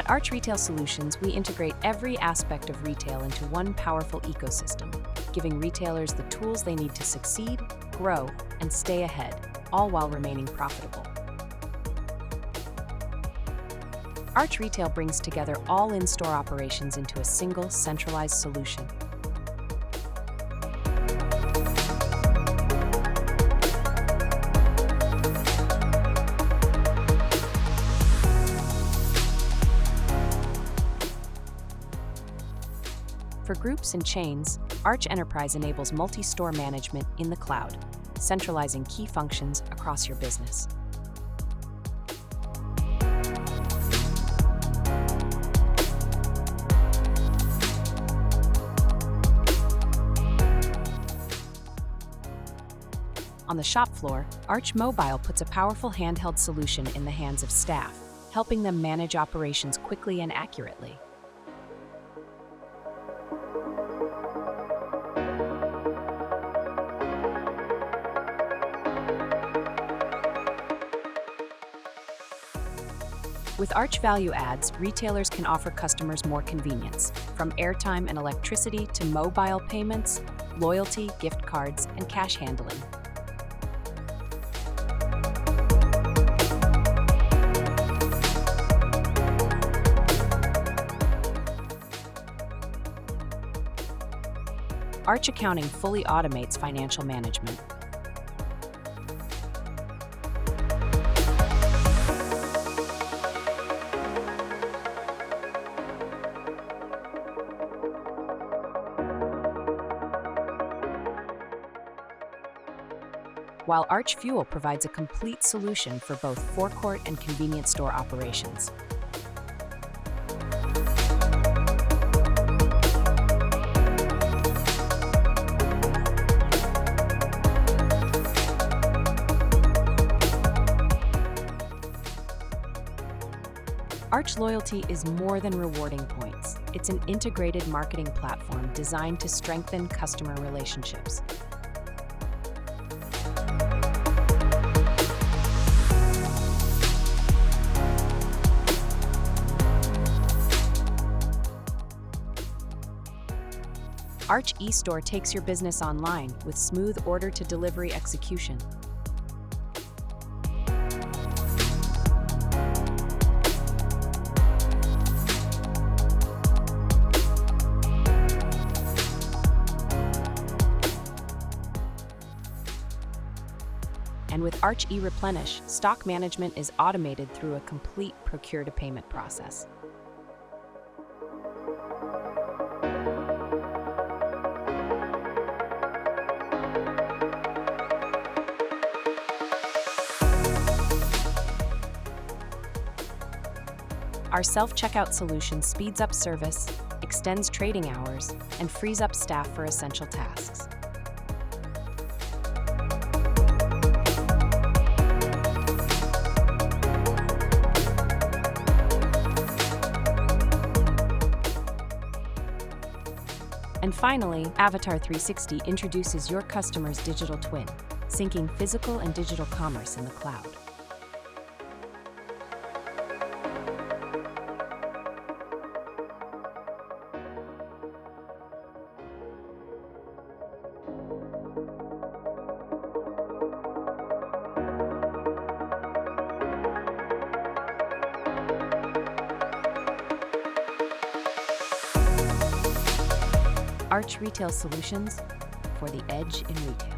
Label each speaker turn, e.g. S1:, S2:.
S1: At Arch Retail Solutions, we integrate every aspect of retail into one powerful ecosystem, giving retailers the tools they need to succeed, grow, and stay ahead, all while remaining profitable. Arch Retail brings together all in-store operations into a single, centralized solution. For groups and chains, Arch Enterprise enables multi-store management in the cloud, centralizing key functions across your business. On the shop floor, Arch Mobile puts a powerful handheld solution in the hands of staff, helping them manage operations quickly and accurately. With Arch Value Adds, retailers can offer customers more convenience, from airtime and electricity to mobile payments, loyalty, gift cards, and cash handling. Arch Accounting fully automates financial management. While Arch Fuel provides a complete solution for both forecourt and convenience store operations. Arch Loyalty is more than rewarding points. It's an integrated marketing platform designed to strengthen customer relationships. Arch eStore takes your business online with smooth order-to-delivery execution. And with Arch eReplenish, stock management is automated through a complete procure-to-payment process. Our self-checkout solution speeds up service, extends trading hours, and frees up staff for essential tasks. And finally, Avatar 360 introduces your customer's digital twin, syncing physical and digital commerce in the cloud. Arch Retail Solutions, for the edge in retail.